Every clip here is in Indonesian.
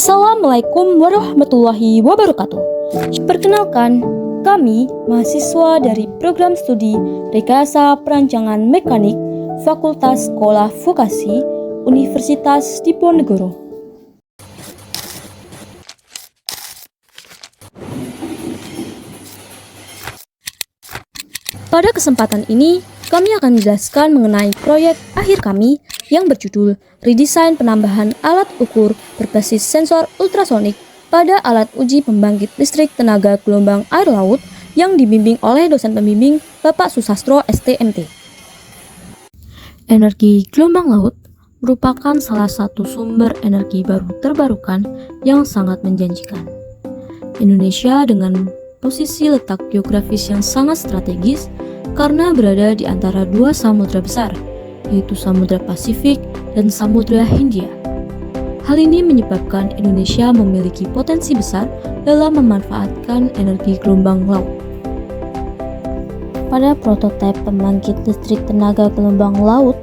Assalamualaikum warahmatullahi wabarakatuh. Perkenalkan, kami mahasiswa dari program studi Rekayasa Perancangan Mekanik Fakultas Sekolah Vokasi Universitas Diponegoro. Pada kesempatan ini, kami akan menjelaskan mengenai proyek akhir kami yang berjudul Redesain Penambahan Alat Ukur Berbasis Sensor Ultrasonik pada Alat Uji Pembangkit Listrik Tenaga Gelombang Air Laut yang dibimbing oleh dosen pembimbing Bapak Susastro STMT. Energi gelombang laut merupakan salah satu sumber energi baru terbarukan yang sangat menjanjikan. Indonesia dengan posisi letak geografis yang sangat strategis karena berada di antara dua samudra besar, yaitu Samudra Pasifik dan Samudra Hindia. Hal ini menyebabkan Indonesia memiliki potensi besar dalam memanfaatkan energi gelombang laut. Pada prototipe pembangkit listrik tenaga gelombang laut,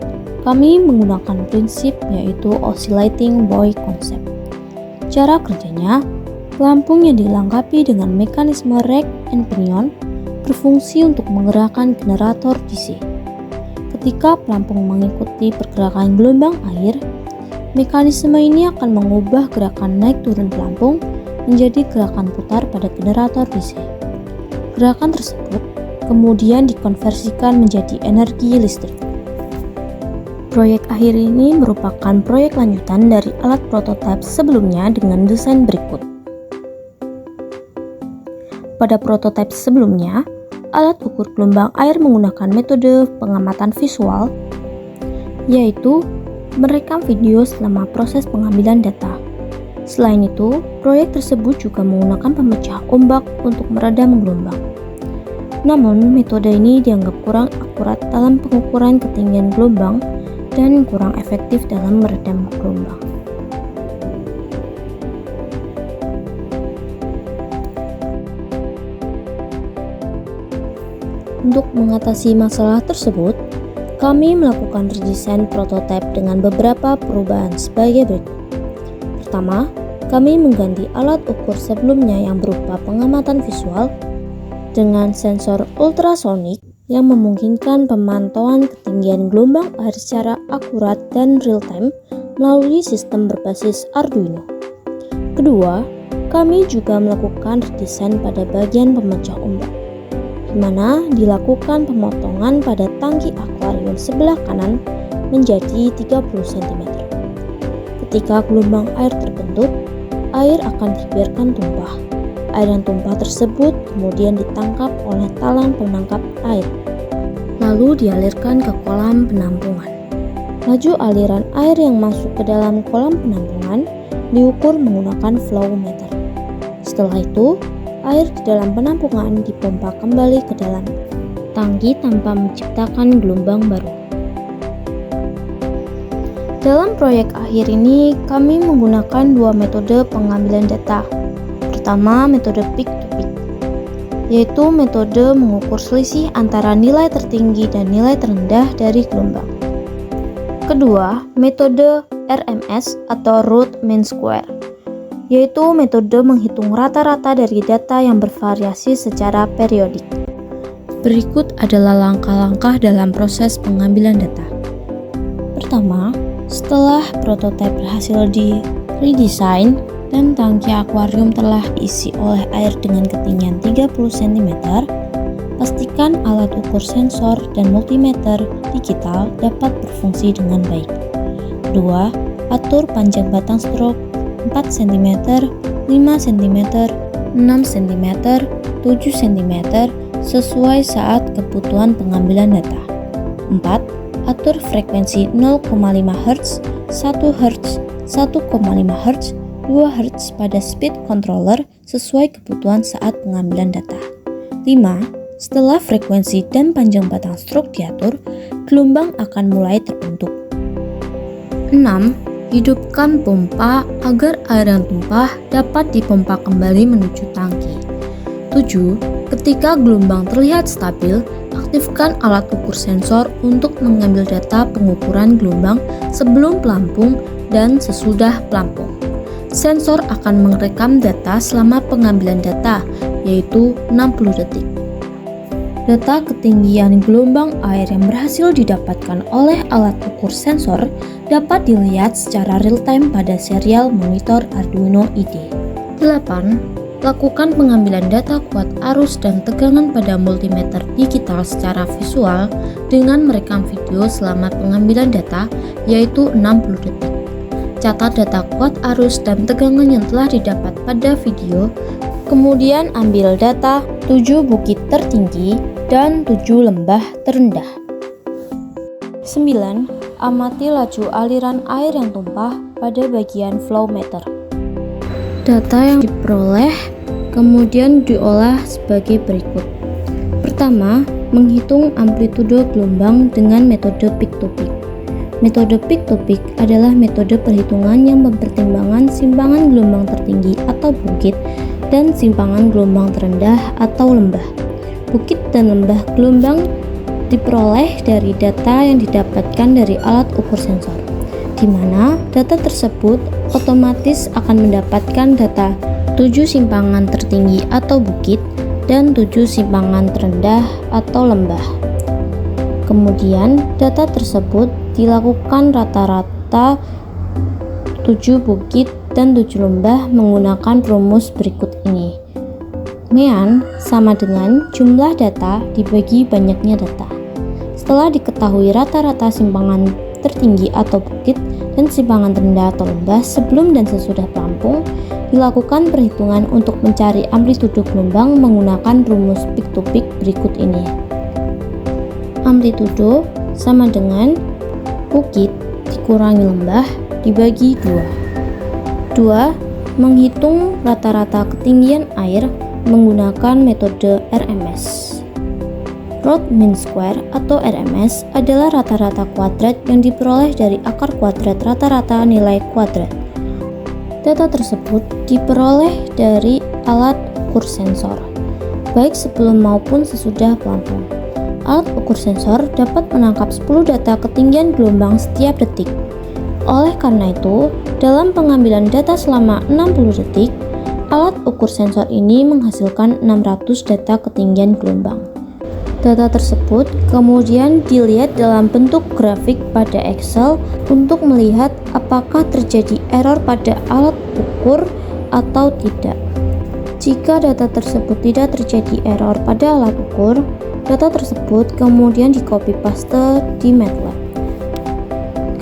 kami menggunakan prinsip yaitu oscillating buoy concept. Cara kerjanya, pelampung yang dilengkapi dengan mekanisme rack and pinion berfungsi untuk menggerakkan generator DC. Ketika pelampung mengikuti pergerakan gelombang air, mekanisme ini akan mengubah gerakan naik turun pelampung menjadi gerakan putar pada generator DC. Gerakan tersebut kemudian dikonversikan menjadi energi listrik. Proyek akhir ini merupakan proyek lanjutan dari alat prototipe sebelumnya dengan desain berikut. Pada prototipe sebelumnya, alat ukur gelombang air menggunakan metode pengamatan visual, yaitu merekam video selama proses pengambilan data. Selain itu, proyek tersebut juga menggunakan pemecah ombak untuk meredam gelombang. Namun, metode ini dianggap kurang akurat dalam pengukuran ketinggian gelombang dan kurang efektif dalam meredam gelombang. Untuk mengatasi masalah tersebut, kami melakukan redesain prototipe dengan beberapa perubahan sebagai berikut. Pertama, kami mengganti alat ukur sebelumnya yang berupa pengamatan visual dengan sensor ultrasonik yang memungkinkan pemantauan ketinggian gelombang air secara akurat dan real-time melalui sistem berbasis Arduino. Kedua, kami juga melakukan redesain pada bagian pemecah ombak, di mana dilakukan pemotongan pada tangki akuarium sebelah kanan menjadi 30 cm. Ketika gelombang air terbentuk, air akan dibiarkan tumpah. Air yang tumpah tersebut kemudian ditangkap oleh talang penangkap air, lalu dialirkan ke kolam penampungan. Laju aliran air yang masuk ke dalam kolam penampungan diukur menggunakan flow meter. Setelah itu, air di dalam penampungan dipompa kembali ke dalam tangki tanpa menciptakan gelombang baru. Dalam proyek akhir ini, kami menggunakan dua metode pengambilan data. Pertama, metode peak-to-peak, yaitu metode mengukur selisih antara nilai tertinggi dan nilai terendah dari gelombang. Kedua, metode RMS atau Root Mean Square, yaitu metode menghitung rata-rata dari data yang bervariasi secara periodik. Berikut adalah langkah-langkah dalam proses pengambilan data. Pertama, setelah prototipe berhasil di redesign dan tangki akuarium telah diisi oleh air dengan ketinggian 30 cm, pastikan alat ukur sensor dan multimeter digital dapat berfungsi dengan baik. Kedua, atur panjang batang stroke 4 cm, 5 cm, 6 cm, 7 cm sesuai saat kebutuhan pengambilan data. 4. Atur frekuensi 0,5 Hz, 1 Hz, 1,5 Hz, 2 Hz pada speed controller sesuai kebutuhan saat pengambilan data. 5. Setelah frekuensi dan panjang batang stroke diatur, gelombang akan mulai terbentuk. 6. Hidupkan pompa agar air yang tumpah dapat dipompa kembali menuju tangki. 7. Ketika gelombang terlihat stabil, aktifkan alat ukur sensor untuk mengambil data pengukuran gelombang sebelum pelampung dan sesudah pelampung. Sensor akan merekam data selama pengambilan data, yaitu 60 detik. Data ketinggian gelombang air yang berhasil didapatkan oleh alat ukur sensor dapat dilihat secara real-time pada serial monitor Arduino IDE. 8. Lakukan pengambilan data kuat arus dan tegangan pada multimeter digital secara visual dengan merekam video selama pengambilan data, yaitu 60 detik. Catat data kuat arus dan tegangan yang telah didapat pada video, kemudian ambil data 7 bukit tertinggi dan 7 lembah terendah. 9. Amati laju aliran air yang tumpah pada bagian flow meter. Data yang diperoleh kemudian diolah sebagai berikut. Pertama, menghitung amplitudo gelombang dengan metode peak-to-peak. Metode peak-to-peak adalah metode perhitungan yang mempertimbangkan simpangan gelombang tertinggi atau bukit dan simpangan gelombang terendah atau lembah. Bukit dan lembah gelombang diperoleh dari data yang didapatkan dari alat ukur sensor, di mana data tersebut otomatis akan mendapatkan data 7 simpangan tertinggi atau bukit dan 7 simpangan terendah atau lembah. Kemudian data tersebut dilakukan rata-rata 7 bukit dan 7 lembah menggunakan rumus berikut ini. Mean sama dengan jumlah data dibagi banyaknya data. Setelah diketahui rata-rata simpangan tertinggi atau bukit dan simpangan terendah atau lembah sebelum dan sesudah pelampung, dilakukan perhitungan untuk mencari amplitudo gelombang menggunakan rumus peak-to-peak berikut ini. Amplitudo sama dengan bukit dikurangi lembah dibagi 2. 2. Menghitung rata-rata ketinggian air menggunakan metode RMS. Root mean square atau RMS adalah rata-rata kuadrat yang diperoleh dari akar kuadrat rata-rata nilai kuadrat. Data tersebut diperoleh dari alat ukur sensor, baik sebelum maupun sesudah pelampung. Alat ukur sensor dapat menangkap 10 data ketinggian gelombang setiap detik. Oleh karena itu, dalam pengambilan data selama 60 detik, alat ukur sensor ini menghasilkan 600 data ketinggian gelombang. Data tersebut kemudian dilihat dalam bentuk grafik pada Excel untuk melihat apakah terjadi error pada alat ukur atau tidak. Jika data tersebut tidak terjadi error pada alat ukur, data tersebut kemudian di-copy paste di MATLAB.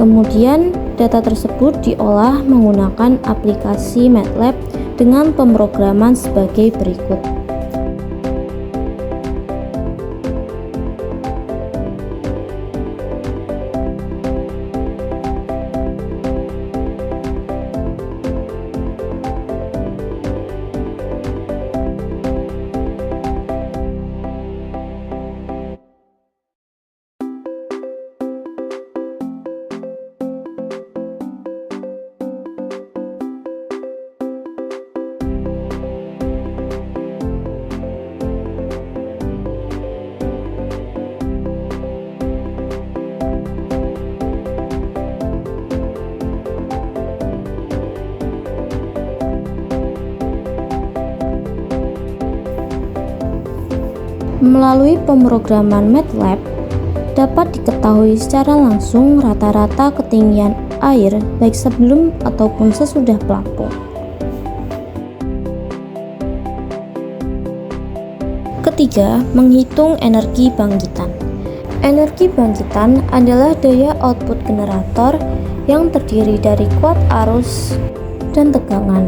Kemudian data tersebut diolah menggunakan aplikasi MATLAB dengan pemrograman sebagai berikut. Melalui pemrograman MATLAB, dapat diketahui secara langsung rata-rata ketinggian air baik sebelum ataupun sesudah pelampung. Ketiga, menghitung energi bangkitan. Energi bangkitan adalah daya output generator yang terdiri dari kuat arus dan tegangan.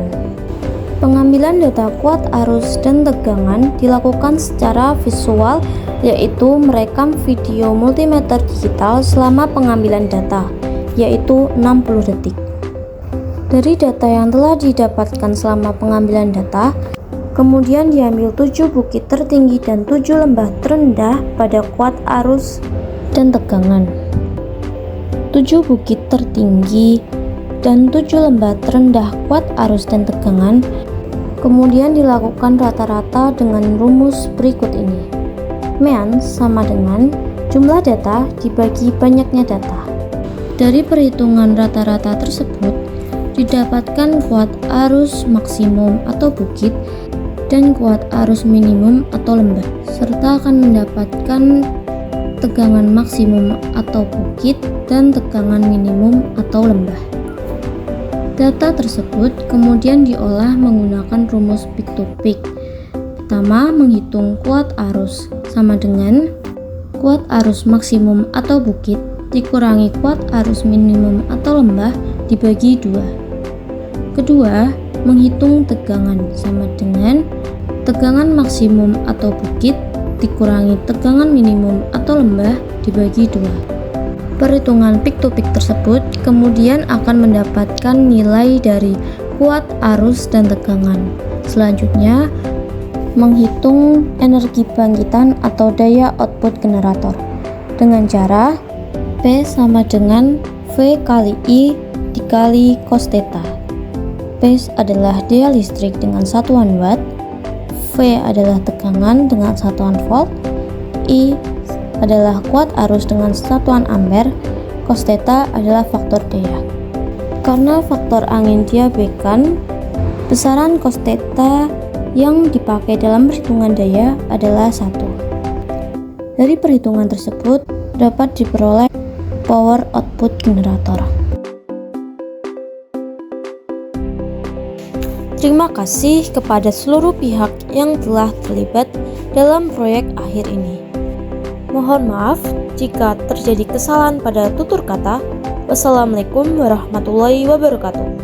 Pengambilan data kuat arus dan tegangan dilakukan secara visual, yaitu merekam video multimeter digital selama pengambilan data, yaitu 60 detik. Dari data yang telah didapatkan selama pengambilan data, kemudian diambil 7 bukit tertinggi dan 7 lembah terendah pada kuat arus dan tegangan. 7 bukit tertinggi dan 7 lembah terendah kuat arus dan tegangan kemudian dilakukan rata-rata dengan rumus berikut ini. Mean sama dengan jumlah data dibagi banyaknya data. Dari perhitungan rata-rata tersebut, didapatkan kuat arus maksimum atau bukit dan kuat arus minimum atau lembah, serta akan mendapatkan tegangan maksimum atau bukit dan tegangan minimum atau lembah. Data tersebut kemudian diolah menggunakan rumus peak to peak. Pertama, menghitung kuat arus sama dengan kuat arus maksimum atau bukit dikurangi kuat arus minimum atau lembah dibagi 2. Kedua, menghitung tegangan sama dengan tegangan maksimum atau bukit dikurangi tegangan minimum atau lembah dibagi 2. Perhitungan peak to peak tersebut kemudian akan mendapatkan nilai dari kuat arus dan tegangan. Selanjutnya, menghitung energi bangkitan atau daya output generator dengan cara P sama dengan V kali I dikali cos theta. P adalah daya listrik dengan satuan watt, V adalah tegangan dengan satuan volt, I adalah kuat arus dengan satuan ampere, cos theta adalah faktor daya. Karena faktor angin diabaikan, besaran cos theta yang dipakai dalam perhitungan daya adalah 1. Dari perhitungan tersebut dapat diperoleh power output generator. Terima kasih kepada seluruh pihak yang telah terlibat dalam proyek akhir ini. Mohon maaf jika terjadi kesalahan pada tutur kata. Wassalamualaikum warahmatullahi wabarakatuh.